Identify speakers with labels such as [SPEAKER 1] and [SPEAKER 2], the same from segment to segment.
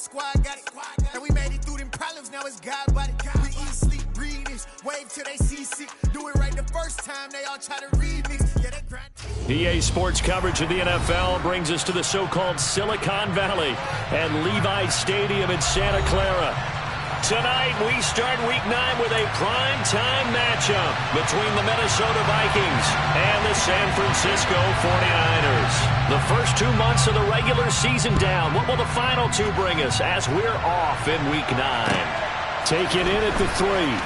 [SPEAKER 1] squad got it. And we made it through them problems, now it's God body. We eat, sleep, breathe this, wave till they see sick. Do it right the first time, they all try to remix. Yeah, they grind.
[SPEAKER 2] EA Sports coverage of the NFL brings us to the so-called Silicon Valley and Levi's Stadium in Santa Clara. Tonight, we start Week 9 with a prime-time matchup between the Minnesota Vikings and the San Francisco 49ers. The first 2 months of the regular season down. What will the final 2 bring us as we're off in Week 9? Taken in at the 3.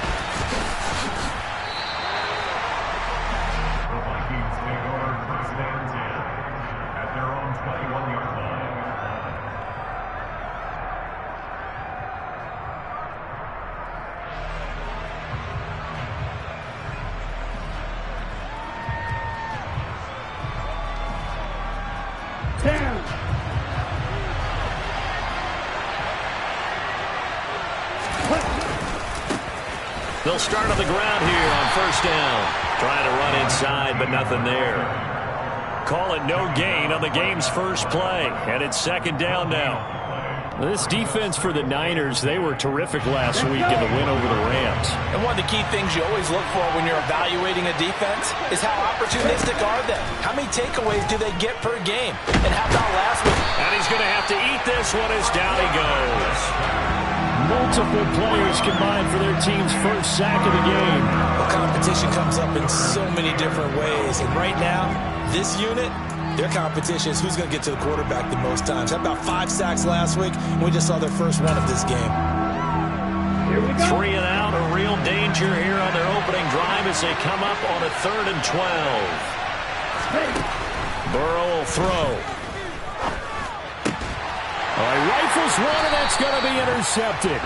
[SPEAKER 2] They'll start on the ground here on first down. Trying to run inside, but nothing there. Call it no gain on the game's first play. And it's second down now. This defense for the Niners, they were terrific last week in the win over the Rams.
[SPEAKER 3] And one of the key things you always look for when you're evaluating a defense is how opportunistic are they? How many takeaways do they get per game? And how about last week?
[SPEAKER 2] And he's going to have to eat this one as down he goes. Multiple players combined for their team's first sack of the game.
[SPEAKER 3] Well, competition comes up in so many different ways. And right now, this unit, their competition is who's going to get to the quarterback the most times. How about 5 sacks last week? And we just saw their first one of this game.
[SPEAKER 2] Here we go. 3 and out, a real danger here on their opening drive as they come up on a 3rd and 12. Burrow will throw. He rifles one, and that's going to be intercepted.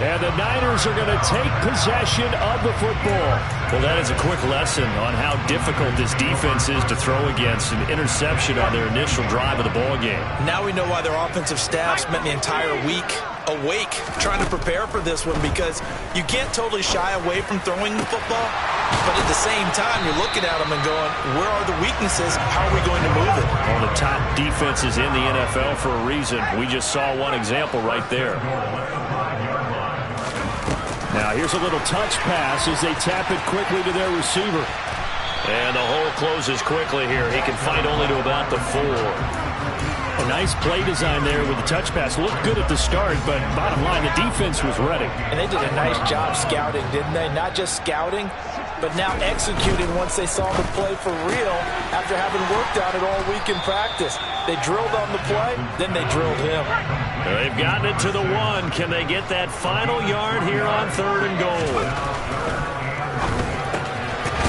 [SPEAKER 2] And the Niners are going to take possession of the football. Well, that is a quick lesson on how difficult this defense is to throw against. An interception on their initial drive of the ball game.
[SPEAKER 3] Now we know why their offensive staff spent the entire week awake trying to prepare for this one, because you can't totally shy away from throwing the football, but at the same time you're looking at them and going, where are the weaknesses? How are we going to move it?
[SPEAKER 2] One of the top defenses in the NFL for a reason. We just saw one example right there. Now here's a little touch pass as they tap it quickly to their receiver. And the hole closes quickly here. He can find only to about the 4. A nice play design there with the touch pass. Looked good at the start, but bottom line, the defense was ready.
[SPEAKER 3] And they did a nice job scouting, didn't they? Not just scouting, but now executing once they saw the play for real after having worked on it all week in practice. They drilled on the play, then they drilled him.
[SPEAKER 2] They've gotten it to the 1. Can they get that final yard here on 3rd and goal?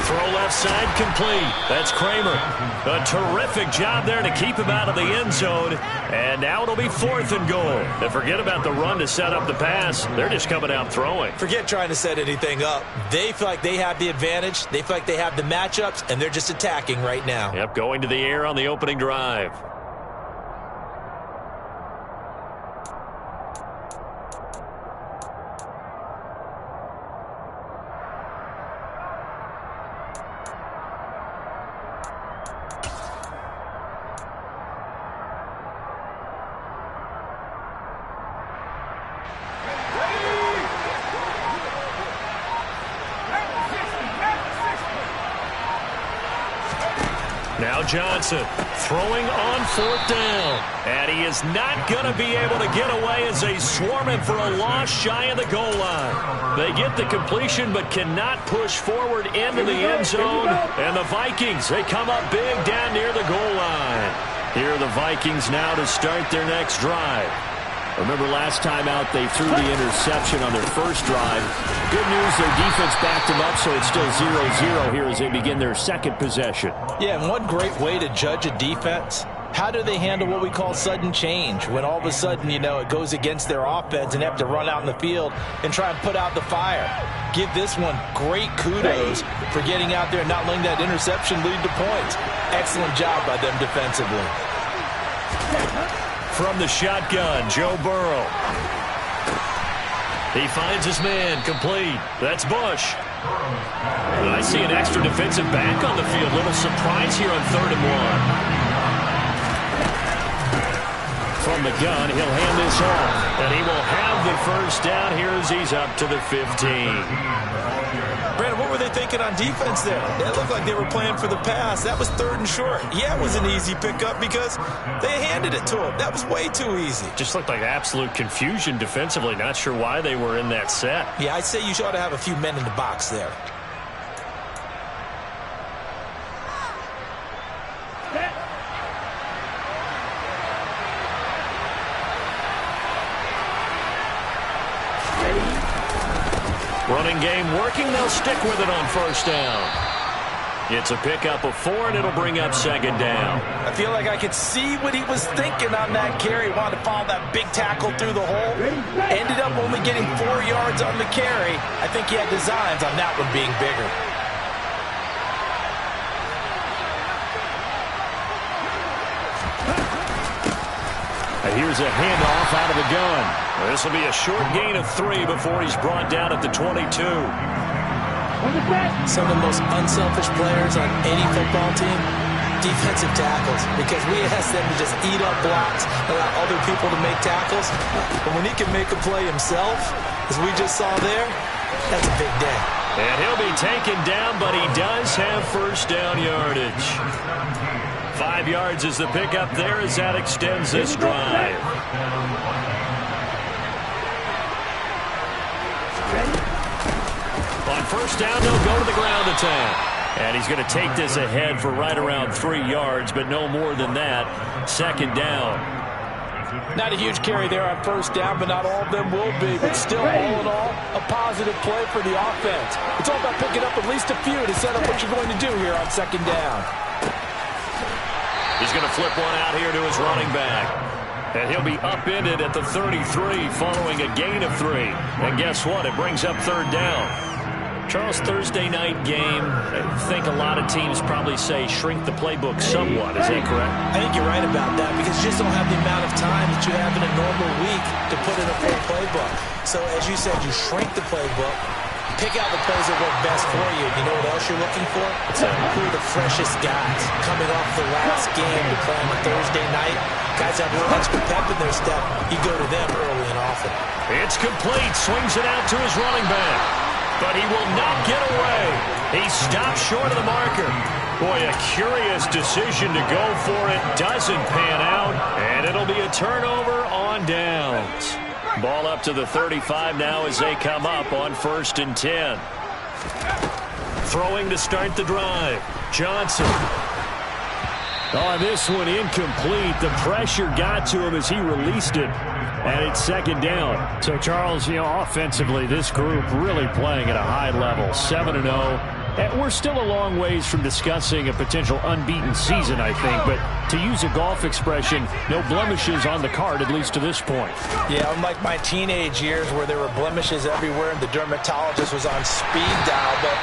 [SPEAKER 2] Throw left side complete. That's Kramer. A terrific job there to keep him out of the end zone. And now it'll be 4th and goal. And forget about the run to set up the pass. They're just coming out throwing.
[SPEAKER 3] Forget trying to set anything up. They feel like they have the advantage. They feel like they have the matchups, and they're just attacking right now.
[SPEAKER 2] Yep, going to the air on the opening drive. Now Johnson throwing on 4th down. And he is not going to be able to get away as they swarm him for a loss shy of the goal line. They get the completion but cannot push forward into the end zone. And the Vikings, they come up big down near the goal line. Here are the Vikings now to start their next drive. Remember last time out they threw the interception on their first drive. Good news, their defense backed them up, so it's still 0-0 here as they begin their second possession.
[SPEAKER 3] Yeah, and one great way to judge a defense, how do they handle what we call sudden change? When all of a sudden, you know, it goes against their offense and they have to run out in the field and try and put out the fire. Give this one great kudos for getting out there and not letting that interception lead to points. Excellent job by them defensively.
[SPEAKER 2] From the shotgun, Joe Burrow. He finds his man, complete. That's Bush. I see an extra defensive back on the field. Little surprise here on 3rd and 1. from the gun. He'll hand this off. And he will have the first down here as he's up to the 15.
[SPEAKER 3] Brandon, what were they thinking on defense there? It looked like they were playing for the pass. That was 3rd and short. Yeah, it was an easy pickup because they handed it to him. That was way too easy.
[SPEAKER 2] Just looked like absolute confusion defensively. Not sure why they were in that set.
[SPEAKER 3] Yeah, I'd say you ought to have a few men in the box there.
[SPEAKER 2] Running game working. They'll stick with it on first down. It's a pickup of 4, and it'll bring up 2nd down.
[SPEAKER 3] I feel like I could see what he was thinking on that carry. Wanted to follow that big tackle through the hole. Ended up only getting 4 yards on the carry. I think he had designs on that one being bigger.
[SPEAKER 2] Here's a handoff out of the gun. This will be a short gain of 3 before he's brought down at the 22.
[SPEAKER 3] Some of the most unselfish players on any football team, defensive tackles, because we ask them to just eat up blocks, allow other people to make tackles. But when he can make a play himself, as we just saw there, that's a big day.
[SPEAKER 2] And he'll be taken down, but he does have first down yardage. 5 yards is the pickup there as that extends this drive. On first down, they'll go to the ground attack. And he's going to take this ahead for right around 3 yards, but no more than that. 2nd down.
[SPEAKER 3] Not a huge carry there on first down, but not all of them will be. But still, all in all, a positive play for the offense. It's all about picking up at least a few to set up what you're going to do here on 2nd down.
[SPEAKER 2] He's going to flip one out here to his running back. And he'll be upended at the 33 following a gain of 3. And guess what? It brings up 3rd down. Charles, Thursday night game, I think a lot of teams probably say shrink the playbook somewhat. Is that correct?
[SPEAKER 3] I think you're right about that because you just don't have the amount of time that you have in a normal week to put in a full playbook. So as you said, you shrink the playbook. Pick out the plays that work best for you. You know what else you're looking for? Who are the freshest guys coming off the last game to play on a Thursday night? Guys have a little extra pep in their step. You go to them early and often.
[SPEAKER 2] It's complete. Swings it out to his running back. But he will not get away. He stops short of the marker. Boy, a curious decision to go for it. Doesn't pan out. And it'll be a turnover on downs. Ball up to the 35 now as they come up on 1st and 10. Throwing to start the drive. Johnson. Oh, this one incomplete. The pressure got to him as he released it. And it's 2nd down. So, Charles, offensively, this group really playing at a high level. 7-0. And we're still a long ways from discussing a potential unbeaten season, I think. But to use a golf expression, no blemishes on the card, at least to this point.
[SPEAKER 3] Yeah, unlike my teenage years where there were blemishes everywhere and the dermatologist was on speed dial. But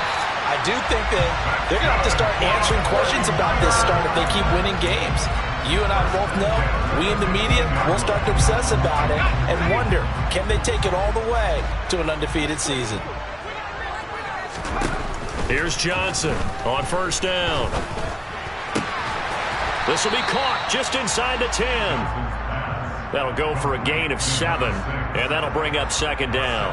[SPEAKER 3] I do think that they're going to have to start answering questions about this start if they keep winning games. You and I both know, we in the media will start to obsess about it and wonder, can they take it all the way to an undefeated season?
[SPEAKER 2] Here's Johnson on first down. This will be caught just inside the 10. That'll go for a gain of 7, and that'll bring up 2nd down.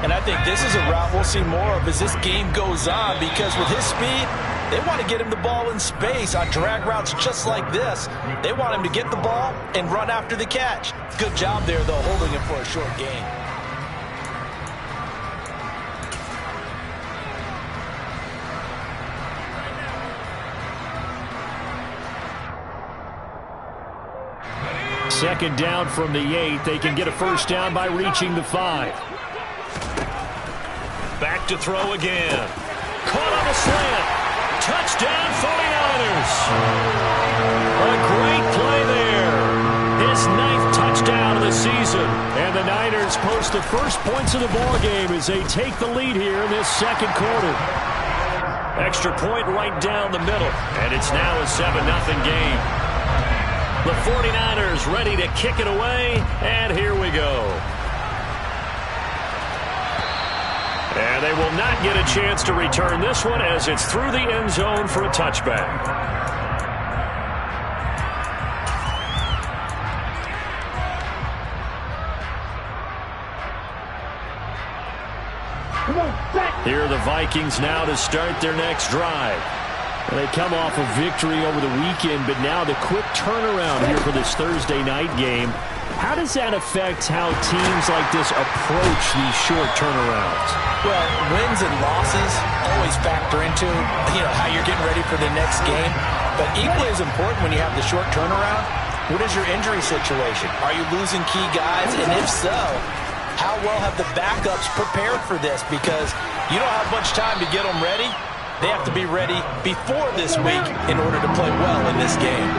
[SPEAKER 3] And I think this is a route we'll see more of as this game goes on because with his speed, they want to get him the ball in space on drag routes just like this. They want him to get the ball and run after the catch. Good job there, though, holding him for a short gain.
[SPEAKER 2] Second down from the 8. They can get a first down by reaching the 5. Back to throw again. Caught on a slant. Touchdown 49ers. A great play there. His 9th touchdown of the season. And the Niners post the first points of the ballgame as they take the lead here in this 2nd quarter. Extra point right down the middle. And it's now a 7-0 game. The 49ers ready to kick it away, and here we go. And they will not get a chance to return this one as it's through the end zone for a touchback. Here are the Vikings now to start their next drive. They come off a victory over the weekend, but now the quick turnaround here for this Thursday night game. How does that affect how teams like this approach these short turnarounds?
[SPEAKER 3] Well, wins and losses always factor into, how you're getting ready for the next game. But equally as important when you have the short turnaround, what is your injury situation? Are you losing key guys? And if so, how well have the backups prepared for this? Because you don't have much time to get them ready. They have to be ready before this week in order to play well in this game.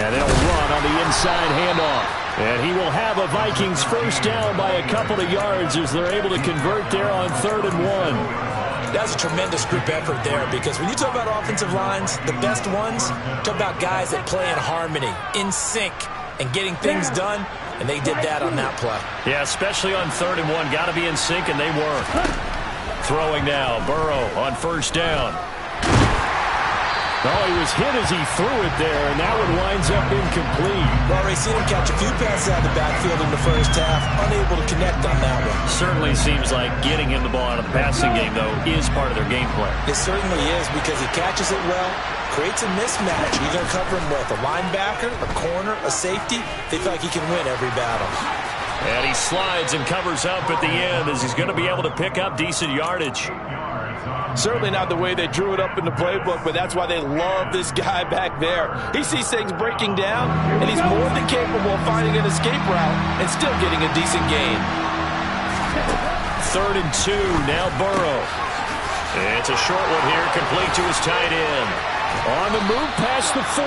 [SPEAKER 2] And they'll run on the inside handoff. And he will have a Vikings first down by a couple of yards as they're able to convert there on 3rd and 1.
[SPEAKER 4] That's a tremendous group effort there, because when you talk about offensive lines, the best ones, talk about guys that play in harmony, in sync, and getting things done, and they did that on that play.
[SPEAKER 2] Yeah, especially on 3rd and 1. Got to be in sync, and they were. Throwing now, Burrow on first down. Oh, he was hit as he threw it there, and that one winds up incomplete.
[SPEAKER 4] Well, Ray, seen him catch a few passes out of the backfield in the first half, unable to connect on that one.
[SPEAKER 2] Certainly seems like getting him the ball out of the passing game, though, is part of their game plan.
[SPEAKER 4] It certainly is, because he catches it well, creates a mismatch. You're going to cover him with a linebacker, a corner, a safety. They feel like he can win every battle.
[SPEAKER 2] And he slides and covers up at the end as he's going to be able to pick up decent yardage.
[SPEAKER 3] Certainly not the way they drew it up in the playbook, but that's why they love this guy back there. He sees things breaking down, and he's more than capable of finding an escape route and still getting a decent gain.
[SPEAKER 2] 3rd and 2, now Burrow. It's a short one here, complete to his tight end. On the move past the 40.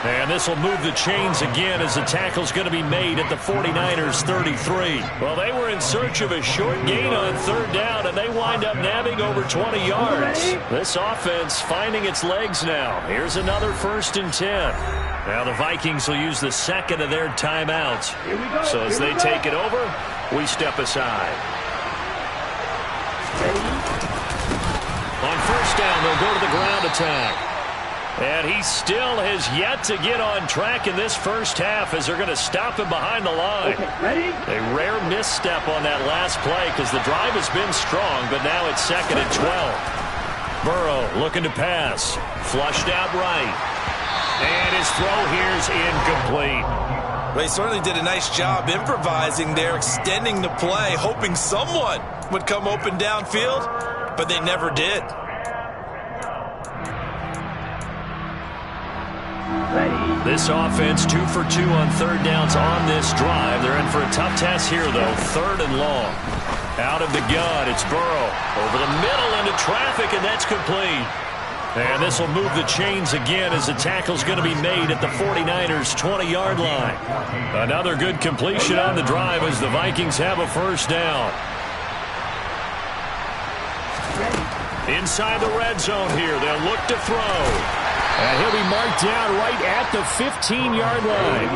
[SPEAKER 2] And this will move the chains again as the tackle's going to be made at the 49ers 33. Well, they were in search of a short gain on 3rd down, and they wind up nabbing over 20 yards. This offense finding its legs now. Here's another 1st and 10. Now the Vikings will use the second of their timeouts. So as they take it over, we step aside. On 1st down, they'll go to the ground attack. And he still has yet to get on track in this first half as they're going to stop him behind the line. A rare misstep on that last play because the drive has been strong, but now it's 2nd and 12. Burrow looking to pass. Flushed out right. And his throw here's incomplete.
[SPEAKER 4] Well, he certainly did a nice job improvising there, extending the play, hoping someone would come open downfield, but they never did.
[SPEAKER 2] This offense 2 for 2 on 3rd downs on this drive. They're in for a tough task here, though. 3rd and long. Out of the gun, it's Burrow. Over the middle into traffic, and that's complete. And this will move the chains again as the tackle's going to be made at the 49ers' 20-yard line. Another good completion on the drive as the Vikings have a first down. Inside the red zone here, they'll look to throw. And he'll be marked down right at the 15-yard line.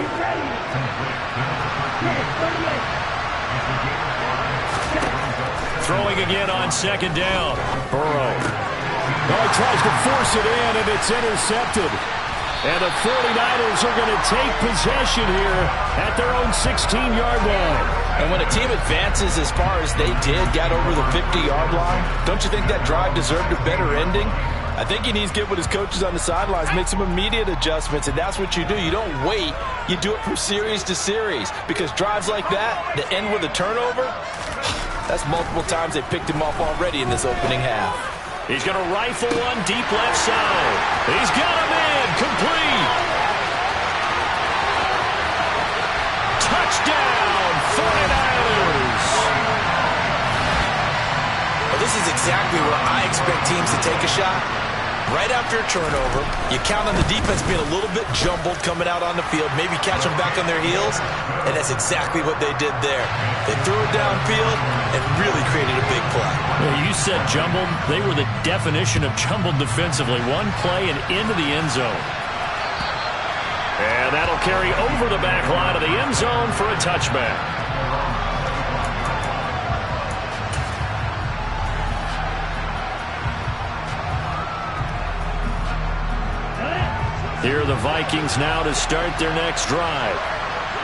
[SPEAKER 2] Throwing again on 2nd down. Burrow. Oh, he tries to force it in, and it's intercepted. And the 49ers are going to take possession here at their own 16-yard line.
[SPEAKER 3] And when a team advances as far as they did, got over the 50-yard line, don't you think that drive deserved a better ending? I think he needs to get with his coaches on the sidelines, make some immediate adjustments, and that's what you do. You don't wait. You do it from series to series, because drives like that end with a turnover, that's multiple times they picked him off already in this opening half.
[SPEAKER 2] He's going to rifle one deep left side. He's got him in. Complete. Touchdown, 49ers.
[SPEAKER 4] Well, this is exactly where I expect teams to take a shot. Right after a turnover, you count on the defense being a little bit jumbled coming out on the field, maybe catch them back on their heels, and that's exactly what they did there. They threw it downfield and really created a big play.
[SPEAKER 2] Well, you said jumbled. They were the definition of jumbled defensively. One play and into the end zone. And that'll carry over the back line of the end zone for a touchback. Here are the Vikings now to start their next drive.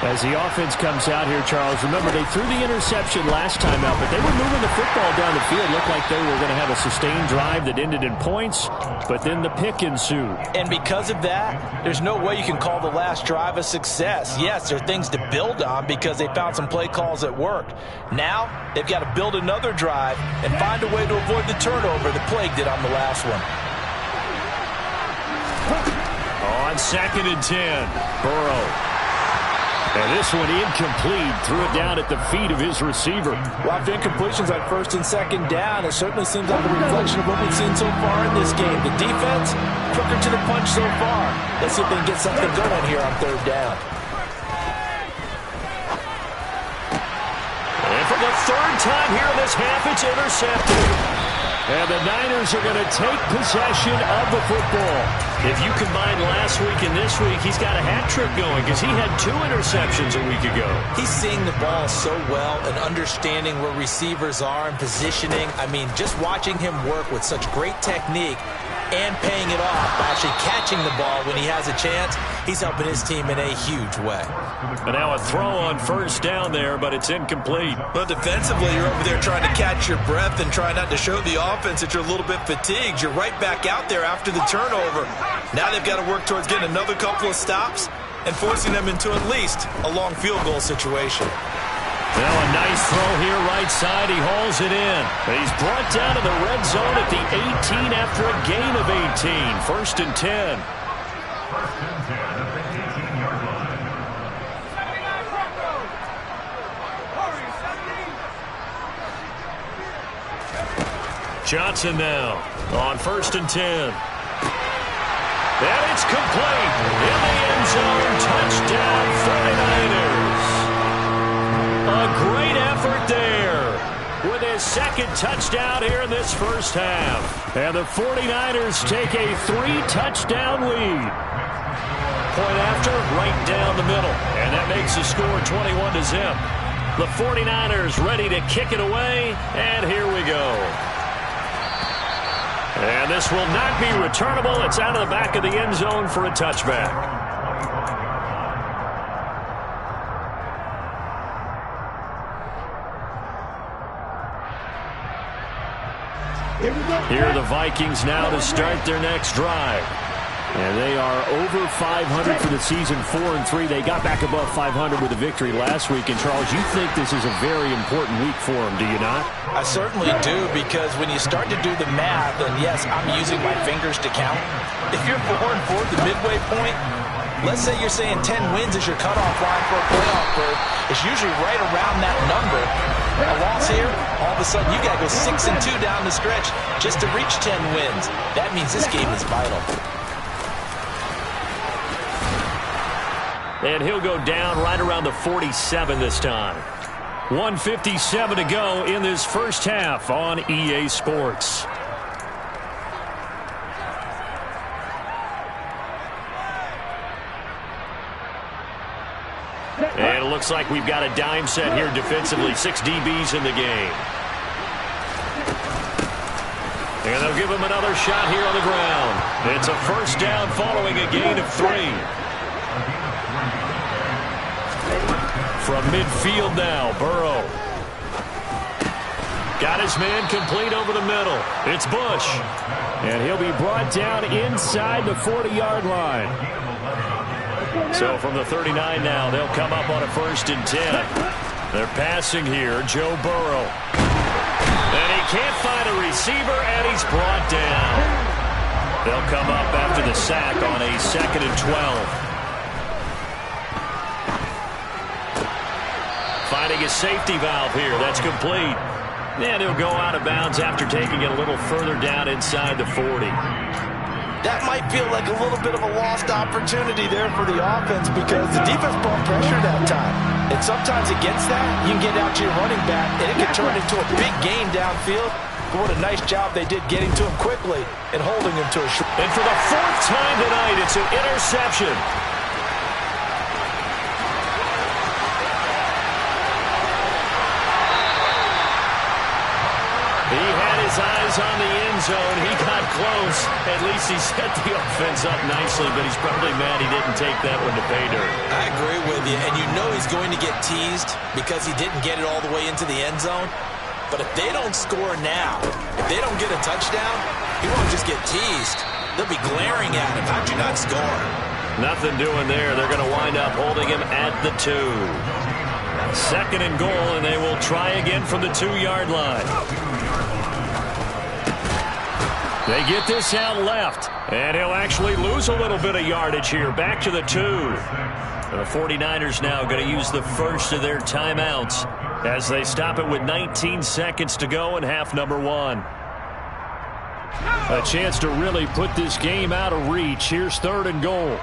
[SPEAKER 2] As the offense comes out here, Charles, remember they threw the interception last time out, but they were moving the football down the field. Looked like they were going to have a sustained drive that ended in points, but then the pick ensued.
[SPEAKER 3] And because of that, there's no way you can call the last drive a success. Yes, there are things to build on because they found some play calls that worked. Now, they've got to build another drive and find a way to avoid the turnover that plagued it on the last one.
[SPEAKER 2] On 2nd and 10, Burrow. And this one incomplete. Threw it down at the feet of his receiver.
[SPEAKER 3] Well, after incompletions on 1st and 2nd down, it certainly seems like a reflection of what we've seen so far in this game. The defense, quicker to the punch so far. Let's see if they can get something going here on 3rd down.
[SPEAKER 2] And for the 3rd time here in this half, it's intercepted. And the Niners are going to take possession of the football. If you combine last week and this week, he's got a hat trick going because he had 2 interceptions a week ago.
[SPEAKER 3] He's seeing the ball so well and understanding where receivers are and positioning. I mean, just watching him work with such great technique and paying it off by actually catching the ball when he has a chance, he's helping his team in a huge way.
[SPEAKER 2] But now a throw on 1st down there, but it's incomplete.
[SPEAKER 4] But defensively, you're over there trying to catch your breath and try not to show the offense that you're a little bit fatigued. You're right back out there after the turnover. Now they've got to work towards getting another couple of stops and forcing them into at least a long field goal situation.
[SPEAKER 2] Now a nice throw here right side. He hauls it in. But he's brought down to the red zone at the 18 after a gain of 18. 1st and 10. Johnson now on 1st and 10. And it's complete. In the end zone. Touchdown 49ers. A great effort there with his 2nd touchdown here in this 1st half. And the 49ers take a 3-touchdown lead. Point after, right down the middle. And that makes the score 21-0. The 49ers ready to kick it away. And here we go. And this will not be returnable. It's out of the back of the end zone for a touchback. Here are the Vikings now to start their next drive. And they are over 500 for the season, 4-3. They got back above 500 with a victory last week. And, Charles, you think this is a very important week for them, do you not?
[SPEAKER 3] I certainly do, because when you start to do the math, and yes, I'm using my fingers to count. If you're 4-4 at the midway point, let's say you're saying 10 wins is your cutoff line for a playoff berth. It's usually right around that number. A loss here, all of a sudden you got to go 6-2 down the stretch just to reach 10 wins. That means this game is vital.
[SPEAKER 2] And he'll go down right around the 47 this time. 1:57 to go in this 1st half on EA Sports. And it looks like we've got a dime set here defensively. 6 DBs in the game. And they'll give him another shot here on the ground. It's a 1st down following a gain of 3. From midfield now, Burrow. Got his man complete over the middle. It's Bush. And he'll be brought down inside the 40-yard line. So from the 39 now, they'll come up on a 1st and 10. They're passing here, Joe Burrow. And he can't find a receiver, and he's brought down. They'll come up after the sack on a 2nd and 12. Finding a safety valve here. That's complete. And he'll go out of bounds after taking it a little further down inside the 40.
[SPEAKER 3] That might feel like a little bit of a lost opportunity there for the offense because the defense brought pressure that time. And sometimes against that, you can get out to your running back, and it can turn into a big gain downfield. But what a nice job they did getting to him quickly and holding him to a short.
[SPEAKER 2] And for the 4th time tonight, it's an interception. He had his eyes on the end zone. He got close. At least he set the offense up nicely, but he's probably mad he didn't take that one to pay dirt.
[SPEAKER 4] I agree with you, and you know he's going to get teased because he didn't get it all the way into the end zone. But if they don't score now, if they don't get a touchdown, he won't just get teased. They'll be glaring at him. How'd you not score?
[SPEAKER 2] Nothing doing there. They're going to wind up holding him at the 2. 2nd and goal, and they will try again from the 2-yard line. They get this out left, and he'll actually lose a little bit of yardage here. Back to the 2. The 49ers now going to use the first of their timeouts as they stop it with 19 seconds to go in half number 1. A chance to really put this game out of reach. Here's 3rd and goal.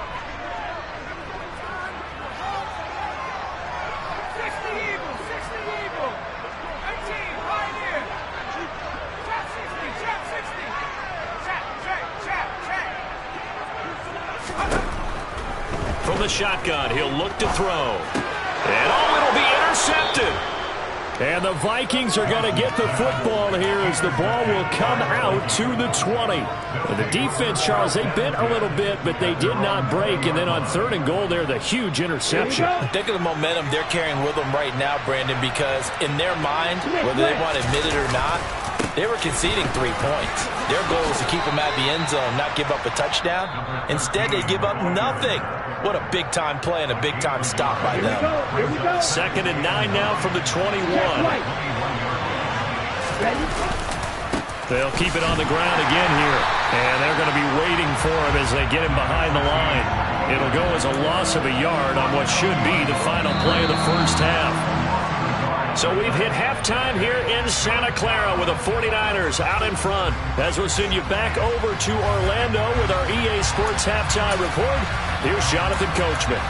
[SPEAKER 2] From the shotgun, he'll look to throw. And it'll be intercepted. And the Vikings are going to get the football here as the ball will come out to the 20. And the defense, Charles, they bent a little bit, but they did not break. And then on 3rd and goal there, the huge interception.
[SPEAKER 3] Think of the momentum they're carrying with them right now, Brandon, because in their mind, whether they want to admit it or not, they were conceding 3 points. Their goal was to keep them at the end zone, not give up a touchdown. Instead, they give up nothing. What a big-time play and a big-time stop by them.
[SPEAKER 2] 2nd and 9 now from the 21. They'll keep it on the ground again here. And they're going to be waiting for him as they get him behind the line. It'll go as a loss of a yard on what should be the final play of the first half. So we've hit halftime here in Santa Clara with the 49ers out in front. As we'll send you back over to Orlando with our EA Sports Halftime Report, here's Jonathan Coachman.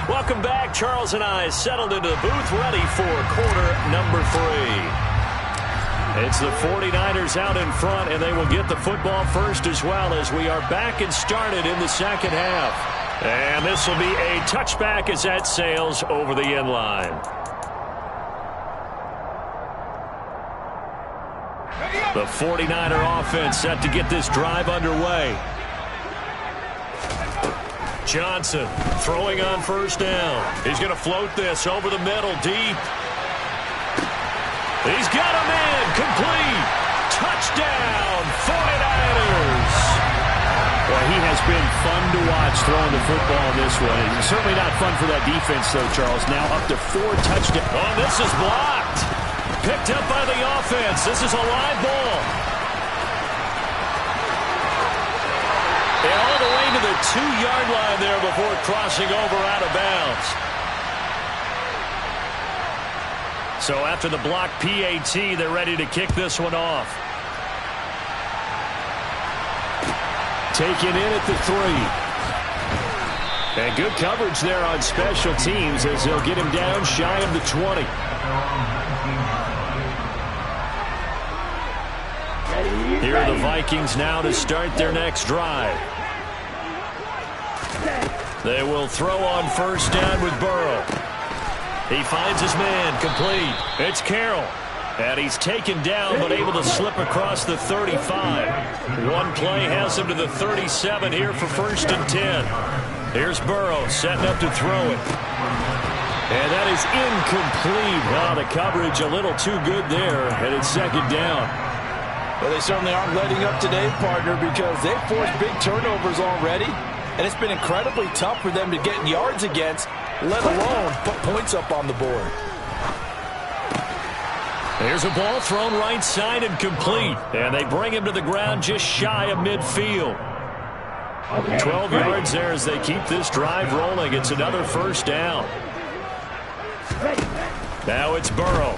[SPEAKER 2] Welcome back. Charles and I settled into the booth ready for quarter number 3. It's the 49ers out in front, and they will get the football first as well as we are back and started in the second half. And this will be a touchback as that sails over the end line. The 49er offense set to get this drive underway. Johnson throwing on first down. He's going to float this over the middle deep. He's got a man complete. Touchdown 49ers. Well, he has been fun to watch throwing the football this way. Certainly not fun for that defense, though, Charles. Now up to 4 touchdowns. Oh, this is blocked. Picked up by the offense. This is a live ball. And all the way to the 2-yard line there before crossing over out of bounds. So after the block PAT, they're ready to kick this one off. Taken in at the 3. And good coverage there on special teams as he'll get him down shy of the 20. Here are the Vikings now to start their next drive. They will throw on first down with Burrow. He finds his man complete. It's Carroll. And he's taken down but able to slip across the 35. One play has him to the 37 here for 1st and 10. Here's Burrow setting up to throw it. And that is incomplete. Wow, the coverage a little too good there. And it's 2nd down.
[SPEAKER 3] Well, they certainly aren't letting up today, partner, because they've forced big turnovers already. And it's been incredibly tough for them to get yards against, let alone put points up on the board.
[SPEAKER 2] There's a ball thrown right side and complete. And they bring him to the ground just shy of midfield. 12 yards there as they keep this drive rolling. It's another 1st down. Now it's Burrow.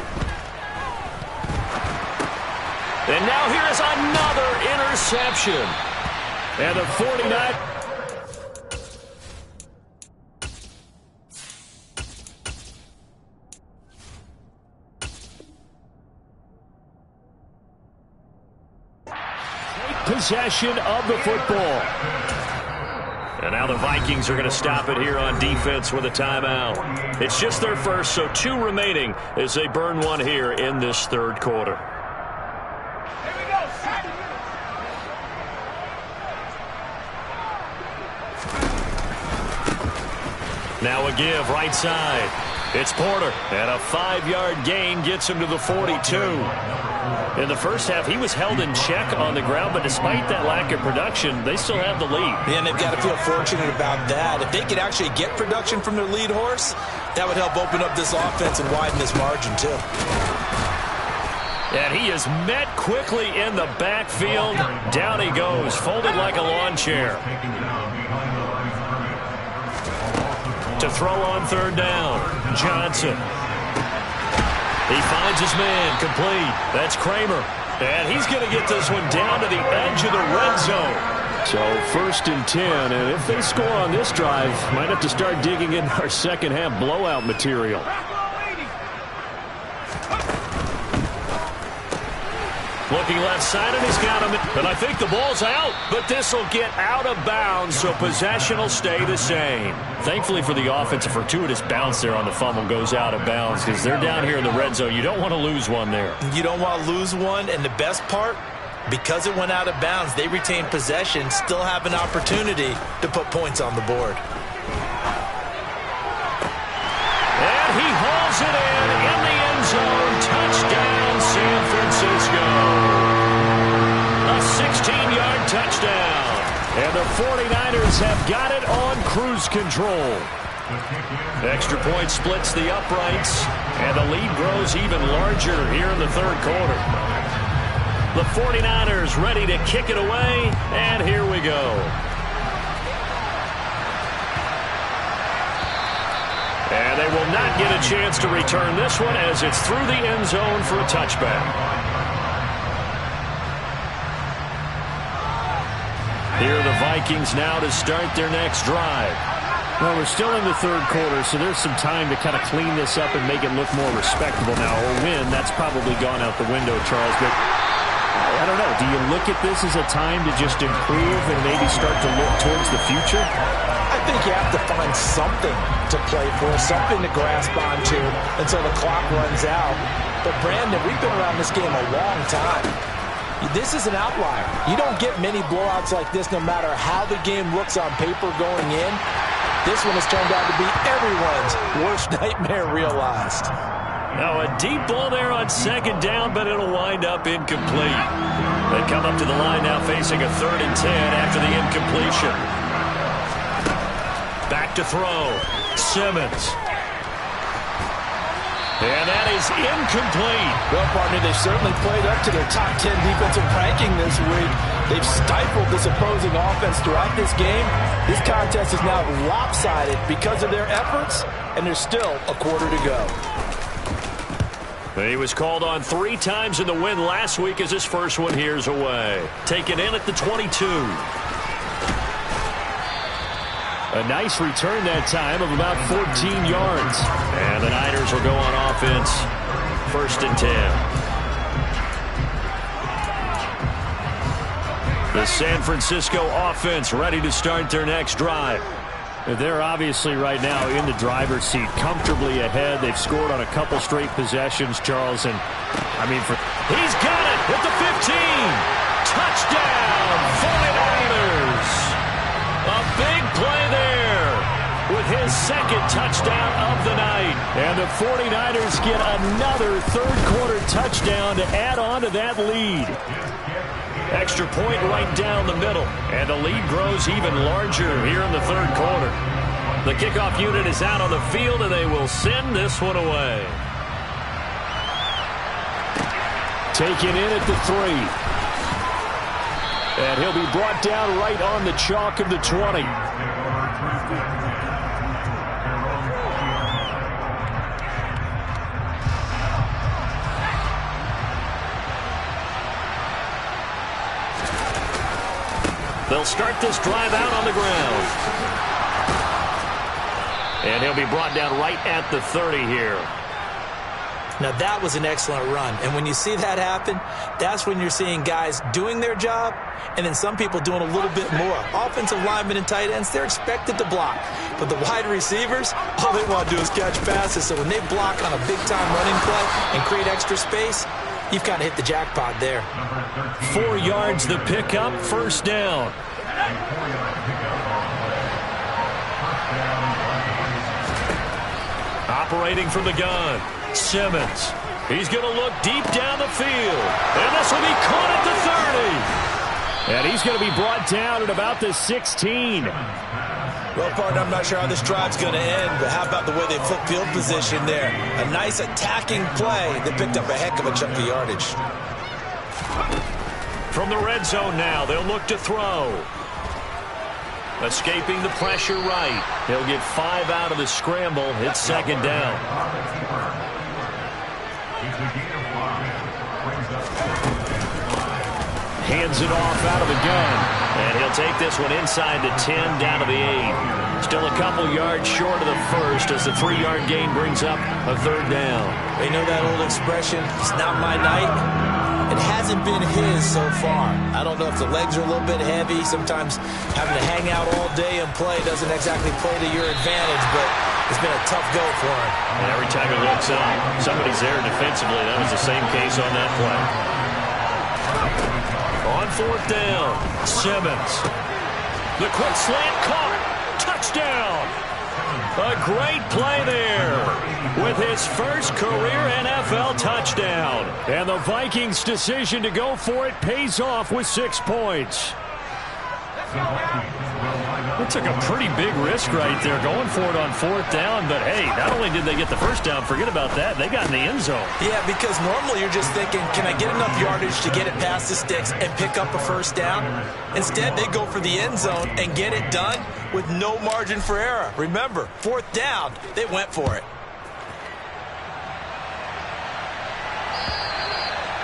[SPEAKER 2] And now here is another interception. And the 49. Possession of the football. And now the Vikings are going to stop it here on defense with a timeout. It's just their first, so 2 remaining as they burn one here in this third quarter.
[SPEAKER 1] Here we go.
[SPEAKER 2] Now a give right side. It's Porter, and a 5-yard gain gets him to the 42. In the first half, he was held in check on the ground, but despite that lack of production, they still have the lead.
[SPEAKER 4] Yeah, and they've got to feel fortunate about that. If they could actually get production from their lead horse, that would help open up this offense and widen this margin, too.
[SPEAKER 2] And he is met quickly in the backfield. Down he goes, folded like a lawn chair. To throw on third down, Johnson. He finds his man, complete. That's Kramer. And he's going to get this one down to the edge of the red zone. So 1st and 10, and if they score on this drive, might have to start digging in our second half blowout material. Looking left side, and he's got him. And I think the ball's out, but this will get out of bounds, so possession will stay the same. Thankfully for the offense, a fortuitous bounce there on the fumble goes out of bounds because they're down here in the red zone. You don't want to lose one there.
[SPEAKER 4] You don't want to lose one, and the best part, because it went out of bounds, they retain possession, still have an opportunity to put points on the board.
[SPEAKER 2] And he hauls it in the end zone. Touchdown, San Francisco. A 16-yard touchdown. And the 49ers have got it on cruise control. Extra point splits the uprights, and the lead grows even larger here in the third quarter. The 49ers ready to kick it away, and here we go. And they will not get a chance to return this one as it's through the end zone for a touchback. Here are the Vikings now to start their next drive. Well, we're still in the third quarter, so there's some time to kind of clean this up and make it look more respectable now. Or win, that's probably gone out the window, Charles. But I don't know. Do you look at this as a time to just improve and maybe start to look towards the future?
[SPEAKER 3] I think you have to find something to play for, something to grasp onto until the clock runs out. But, Brandon, we've been around this game a long time. This is an outlier. You don't get many blowouts like this no matter how the game looks on paper going in. This one has turned out to be everyone's worst nightmare realized.
[SPEAKER 2] Now a deep ball there on second down, but it'll wind up incomplete. They come up to the line now facing a 3rd and 10 after the incompletion. Back to throw. Simmons. And that is incomplete.
[SPEAKER 3] Well, partner, they've certainly played up to their top 10 defensive ranking this week. They've stifled this opposing offense throughout this game. This contest is now lopsided because of their efforts, and there's still a quarter to go.
[SPEAKER 2] He was called on 3 times in the win last week as his first one here's away. Taken in at the 22. A nice return that time of about 14 yards. And the Niners will go on offense. 1st and 10. The San Francisco offense ready to start their next drive. They're obviously right now in the driver's seat, comfortably ahead. They've scored on a couple straight possessions, Charles. And, he's got it at the 15. Touchdown, 49ers. A big play there with his 2nd touchdown of the night. And the 49ers get another third-quarter touchdown to add on to that lead. Extra point right down the middle. And the lead grows even larger here in the third quarter. The kickoff unit is out on the field, and they will send this one away. Taken in at the 3. And he'll be brought down right on the chalk of the 20. They'll start this drive out on the ground. And he'll be brought down right at the 30 here.
[SPEAKER 3] Now, that was an excellent run. And when you see that happen, that's when you're seeing guys doing their job and then some people doing a little bit more. Offensive linemen and tight ends, they're expected to block. But the wide receivers, all they want to do is catch passes. So when they block on a big-time running play and create extra space, you've kind of hit the jackpot there.
[SPEAKER 2] 4 yards the pickup, first down. Operating from the gun, Simmons. He's going to look deep down the field. And this will be caught at the 30. And he's going to be brought down at about the 16.
[SPEAKER 4] Well, partner, I'm not sure how this drive's going to end, but how about the way they flip field position there? A nice attacking play. They picked up a heck of a chunk of yardage.
[SPEAKER 2] From the red zone now, they'll look to throw. Escaping the pressure right. He'll get 5 out of the scramble. It's second down. Hands it off out of the gun. And he'll take this one inside the 10, down to the 8. Still a couple yards short of the first as the 3-yard gain brings up a third down.
[SPEAKER 4] You know that old expression, it's not my night? It hasn't been his so far. I don't know if the legs are a little bit heavy. Sometimes having to hang out all day and play doesn't exactly play to your advantage, but it's been a tough go for him.
[SPEAKER 2] And every time he looks up, somebody's there defensively. That was the same case on that play. On fourth down, Simmons. The quick slant caught. Touchdown. A great play there with his first career NFL touchdown. And the Vikings' decision to go for it pays off with 6 points. They took a pretty big risk right there going for it on fourth down. But, hey, not only did they get the first down, forget about that, they got in the end zone.
[SPEAKER 4] Yeah, because normally you're just thinking, can I get enough yardage to get it past the sticks and pick up a first down? Instead, they go for the end zone and get it done with no margin for error. Remember, fourth down, they went for it.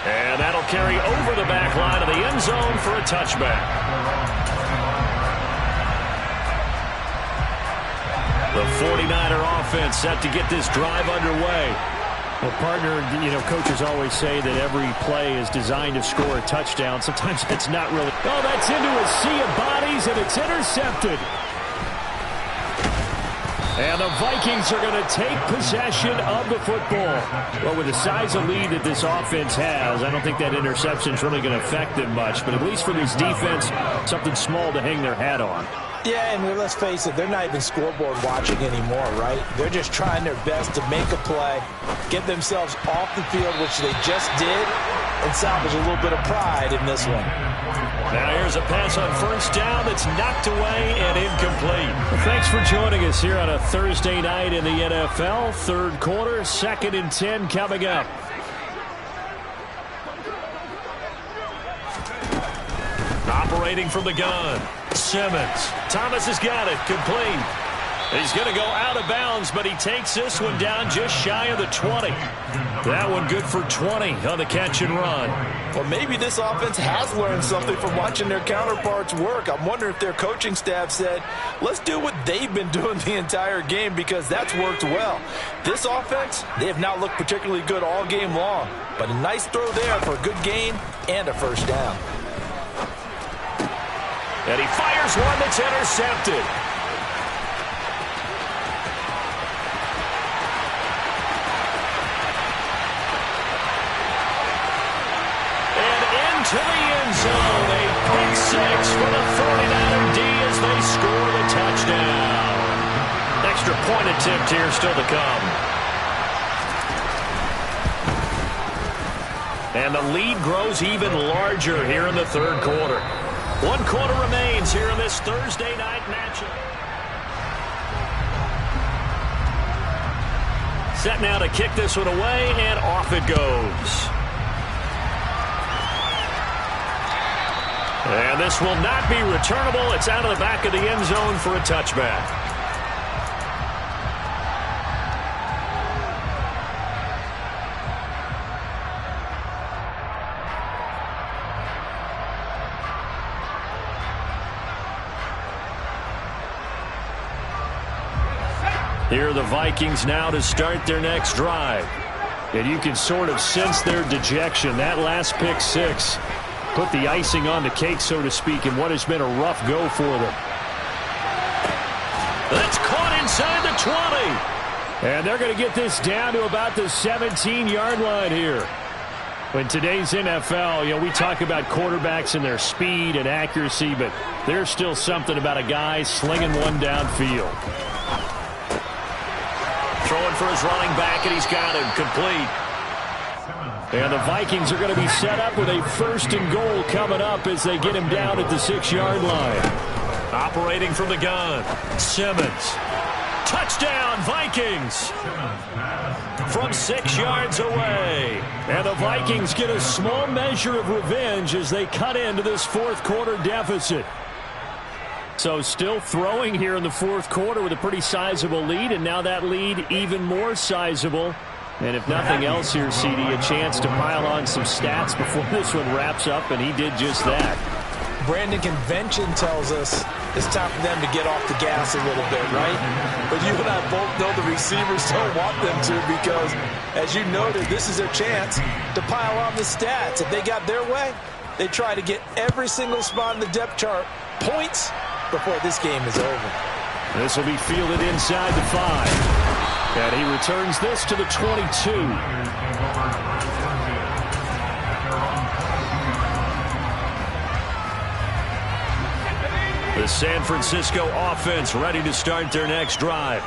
[SPEAKER 2] And that'll carry over the back line of the end zone for a touchback. The 49er offense set to get this drive underway.
[SPEAKER 5] Well, partner, you know, coaches always say that every play is designed to score a touchdown. Sometimes it's not really.
[SPEAKER 2] Oh, that's into a sea of bodies, and it's intercepted. And the Vikings are going to take possession of the football.
[SPEAKER 5] Well, with the size of lead that this offense has, I don't think that interception is really going to affect them much. But at least for this defense, something small to hang their hat on.
[SPEAKER 3] Yeah, and let's face it, they're not even scoreboard watching anymore, right? They're just trying their best to make a play, get themselves off the field, which they just did, and salvage a little bit of pride in this one.
[SPEAKER 2] Now here's a pass on first down that's knocked away and incomplete.
[SPEAKER 5] Well, thanks for joining us here on a Thursday night in the NFL. Third quarter, 2nd and 10 coming up.
[SPEAKER 2] Operating from the gun, Simmons. Thomas has got it, complete. He's going to go out of bounds, but he takes this one down just shy of the 20. That one good for 20 on the catch and run.
[SPEAKER 3] Well, maybe this offense has learned something from watching their counterparts work. I'm wondering if their coaching staff said, let's do what they've been doing the entire game because that's worked well. This offense, they have not looked particularly good all game long, but a nice throw there for a good gain and a first down.
[SPEAKER 2] And he fires one that's intercepted. To the end zone, a pick six for the 49er D as they score the touchdown. Extra point attempt here still to come. And the lead grows even larger here in the third quarter. 1 quarter remains here in this Thursday night matchup. Set now to kick this one away, and off it goes. And this will not be returnable. It's out of the back of the end zone for a touchback. Here are the Vikings now to start their next drive.
[SPEAKER 5] And you can sort of sense their dejection. That last pick six put the icing on the cake, so to speak, in what has been a rough go for them.
[SPEAKER 2] That's caught inside the 20.
[SPEAKER 5] And they're going to get this down to about the 17-yard line here. In today's NFL, we talk about quarterbacks and their speed and accuracy, but there's still something about a guy slinging one downfield.
[SPEAKER 2] Throwing for his running back, and he's got him complete.
[SPEAKER 5] And the Vikings are going to be set up with a 1st and goal coming up as they get him down at the 6-yard line.
[SPEAKER 2] Operating from the gun, Simmons. Touchdown, Vikings! From 6 yards away.
[SPEAKER 5] And the Vikings get a small measure of revenge as they cut into this fourth quarter deficit. So still throwing here in the fourth quarter with a pretty sizable lead, and now that lead even more sizable. And if nothing else here, CD, a chance to pile on some stats before this one wraps up, and he did just that.
[SPEAKER 3] Brandon, convention tells us it's time for them to get off the gas a little bit, right? But you and I both know the receivers don't want them to, because, as you noted, this is their chance to pile on the stats. If they got their way, they try to get every single spot in the depth chart points before this game is over.
[SPEAKER 5] This will be fielded inside the 5. And he returns this to the 22.
[SPEAKER 2] The San Francisco offense ready to start their next drive.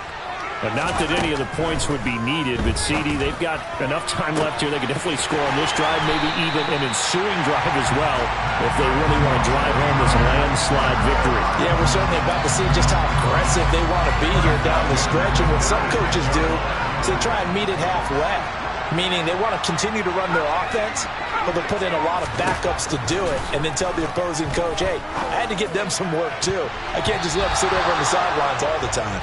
[SPEAKER 5] And not that any of the points would be needed, but CD, they've got enough time left here. They could definitely score on this drive, maybe even an ensuing drive as well, if they really want to drive home this landslide victory.
[SPEAKER 3] Yeah, we're certainly about to see just how aggressive they want to be here down the stretch. And what some coaches do is they try and meet it halfway, meaning they want to continue to run their offense, but they'll put in a lot of backups to do it, and then tell the opposing coach, hey, I had to get them some work too. I can't just let them sit over on the sidelines all the time.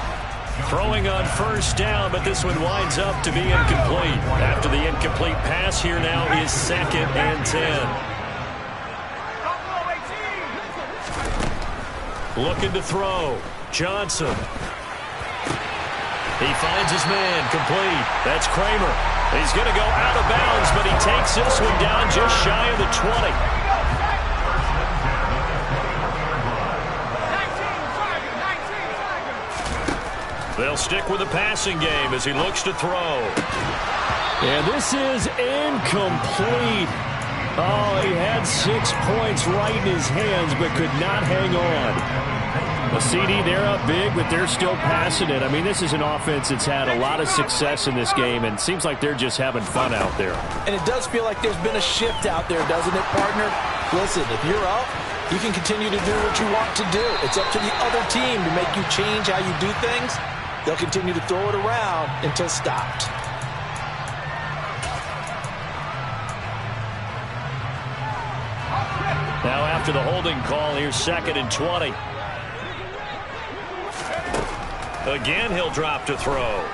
[SPEAKER 2] Throwing on 1st down, but this one winds up to be incomplete. After the incomplete pass, here now is 2nd and 10. Looking to throw. Johnson. He finds his man, complete. That's Kramer. He's going to go out of bounds, but he takes this one down just shy of the 20. They'll stick with the passing game as he looks to throw.
[SPEAKER 5] And this is incomplete. Oh, he had 6 points right in his hands, but could not hang on. The CD, they're up big, but they're still passing it. I mean, this is an offense that's had a lot of success in this game, and it seems like they're just having fun out there.
[SPEAKER 3] And it does feel like there's been a shift out there, doesn't it, partner? Listen, if you're up, you can continue to do what you want to do. It's up to the other team to make you change how you do things. They'll continue to throw it around until stopped.
[SPEAKER 2] Now after the holding call, here's 2nd and 20. Again, he'll drop to throw.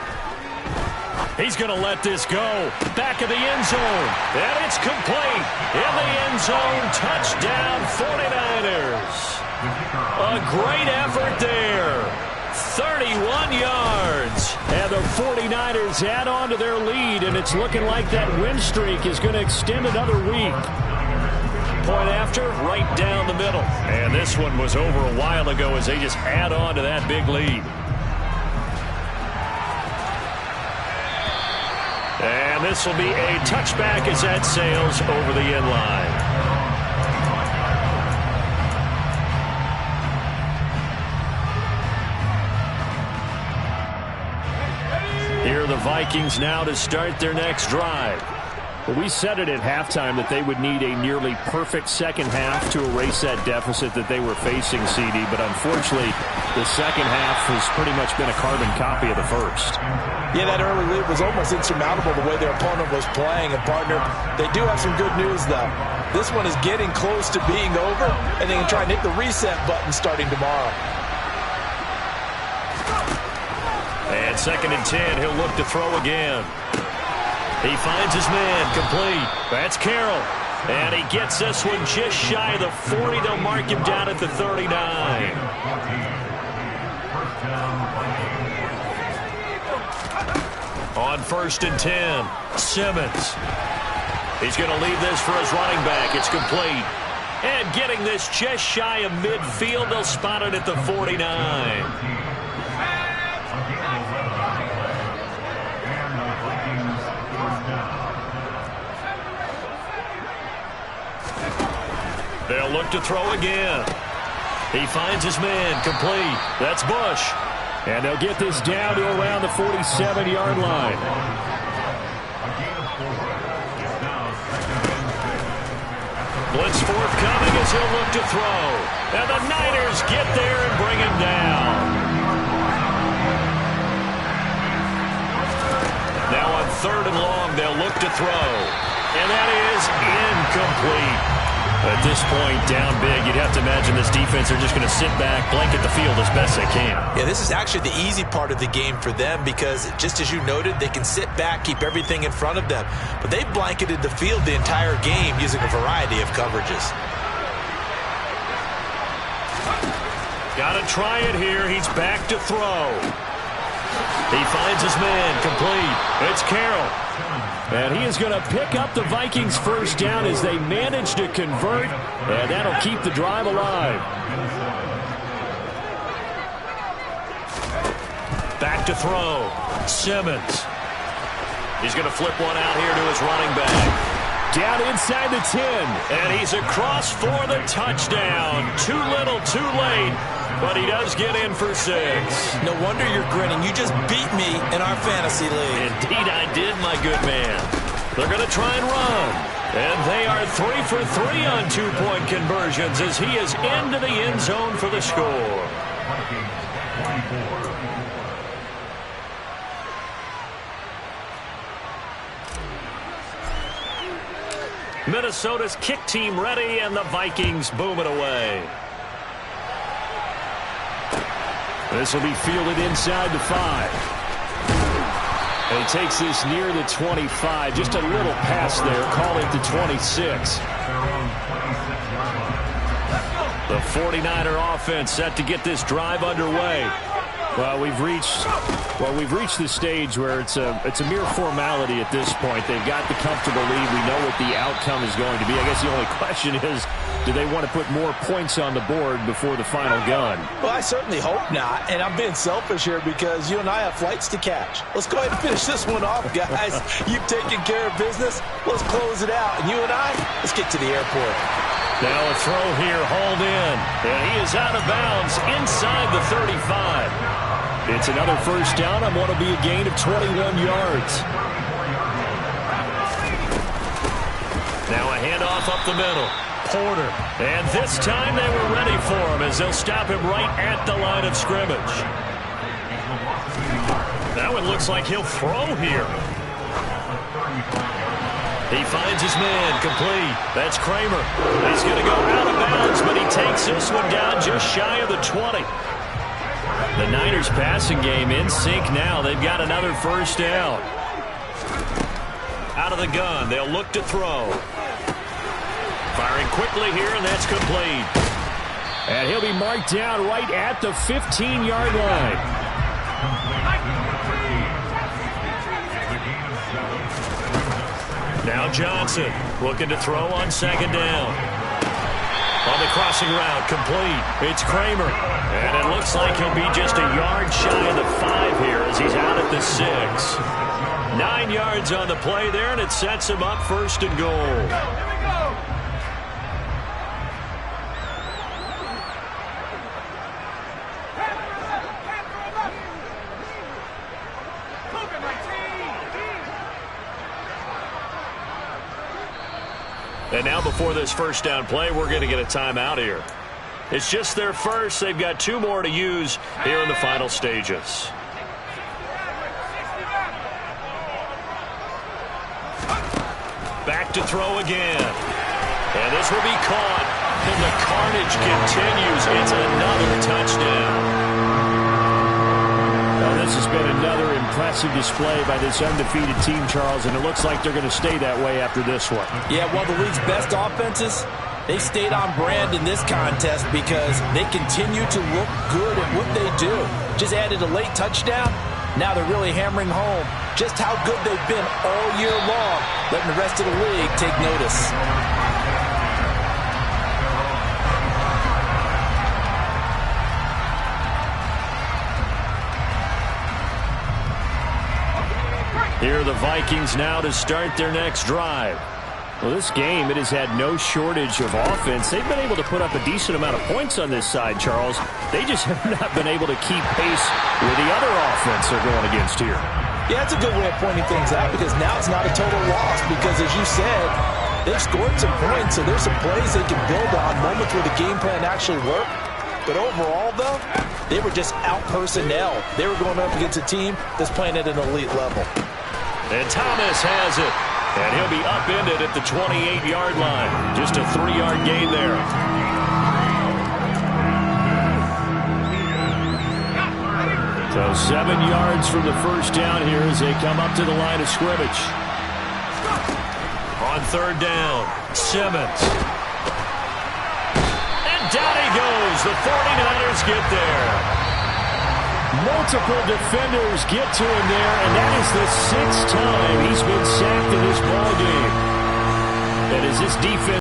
[SPEAKER 2] He's going to let this go. Back of the end zone. And it's complete. In the end zone, touchdown 49ers. A great effort there. 31 yards.
[SPEAKER 5] And the 49ers add on to their lead, and it's looking like that win streak is going to extend another week.
[SPEAKER 2] Point after, right down the middle. And this one was over a while ago as they just add on to that big lead. And this will be a touchback as that sails over the end line. Here are the Vikings now to start their next drive.
[SPEAKER 5] Well, we said it at halftime that they would need a nearly perfect second half to erase that deficit that they were facing, CD. But unfortunately, the second half has pretty much been a carbon copy of the first.
[SPEAKER 3] Yeah, that early lead was almost insurmountable the way their opponent was playing. And, partner, they do have some good news, though. This one is getting close to being over, and they can try and hit the reset button starting tomorrow.
[SPEAKER 2] And 2nd and 10, he'll look to throw again. He finds his man, complete. That's Carroll. And he gets this one just shy of the 40. They'll mark him down at the 39. On 1st and 10, Simmons. He's going to leave this for his running back. It's complete. And getting this just shy of midfield, they'll spot it at the 49. They'll look to throw again. He finds his man, complete. That's Bush. And they'll get this down to around the 47-yard line. Blitz forthcoming as he'll look to throw. And the Niners get there and bring him down. Now on 3rd and long, they'll look to throw. And that is incomplete. At this point, down big, you'd have to imagine this defense are just going to sit back, blanket the field as best they can.
[SPEAKER 4] Yeah, this is actually the easy part of the game for them because, just as you noted, they can sit back, keep everything in front of them. But they've blanketed the field the entire game using a variety of coverages.
[SPEAKER 2] Got to try it here. He's back to throw. He finds his man, complete. It's Carroll. And he is going to pick up the Vikings' first down as they manage to convert, and that'll keep the drive alive. Back to throw. Simmons. He's going to flip one out here to his running back. Down inside the 10, and he's across for the touchdown. Too little, too late, but he does get in for 6.
[SPEAKER 4] No wonder you're grinning. You just beat me in our fantasy league.
[SPEAKER 2] Indeed I did, my good man. They're going to try and run. And they are 3 for 3 on 2-point conversions as he is into the end zone for the score. Minnesota's kick team ready, and the Vikings boom it away. This will be fielded inside the 5. And he takes this near the 25. Just a little pass there. Call it the 26. The 49er offense set to get this drive underway. Well, we've reached the stage where it's a mere formality at this point. They've got the comfortable lead. We know what the outcome is going to be. I guess the only question is, do they want to put more points on the board before the final gun?
[SPEAKER 3] Well, I certainly hope not. And I'm being selfish here because you and I have flights to catch. Let's go ahead and finish this one off, guys. You've taken care of business. Let's close it out. And you and I, let's get to the airport.
[SPEAKER 2] Now a throw here, hauled in. And he is out of bounds inside the 35. It's another first down on what will be a gain of 21 yards. Now a handoff up the middle. Porter. And this time they were ready for him as they'll stop him right at the line of scrimmage. That one looks like he'll throw here. He finds his man, complete. That's Kramer. He's going to go out of bounds, but he takes this one down just shy of the 20. The Niners passing game in sync now. They've got another first down. Out of the gun, they'll look to throw. Firing quickly here, and that's complete. And he'll be marked down right at the 15-yard line. Now Johnson looking to throw on 2nd down. On the crossing route, complete. It's Kramer. And it looks like he'll be just a yard shy of the 5 here as he's out at the 6. 9 yards on the play there, and it sets him up 1st and goal. And now before this first down play, we're going to get a timeout here. It's just their first. They've got 2 more to use here in the final stages. Back to throw again. And this will be caught. And the carnage continues. It's another touchdown. Well, this has been another impressive display by this undefeated team, Charles, and it looks like they're going to stay that way after this one.
[SPEAKER 3] Yeah, one of the league's best offenses, they stayed on brand in this contest because they continue to look good at what they do. Just added a late touchdown. Now they're really hammering home just how good they've been all year long, letting the rest of the league take notice.
[SPEAKER 5] Here are the Vikings now to start their next drive. Well, this game, it has had no shortage of offense. They've been able to put up a decent amount of points on this side, Charles. They just have not been able to keep pace with the other offense they're going against here.
[SPEAKER 3] Yeah, that's a good way of pointing things out because now it's not a total loss because, as you said, they've scored some points, so there's some plays they can build on, moments where the game plan actually worked. But overall, though, they were just out-personnel. They were going up against a team that's playing at an elite level.
[SPEAKER 2] And Thomas has it. And he'll be upended at the 28-yard line. Just a 3-yard gain there.
[SPEAKER 5] So 7 yards from the first down here as they come up to the line of scrimmage.
[SPEAKER 2] On third down, Simmons. And down he goes. The 49ers get there.
[SPEAKER 5] Multiple defenders get to him there, and that is the 6th time he's been sacked in this ballgame. And as this defense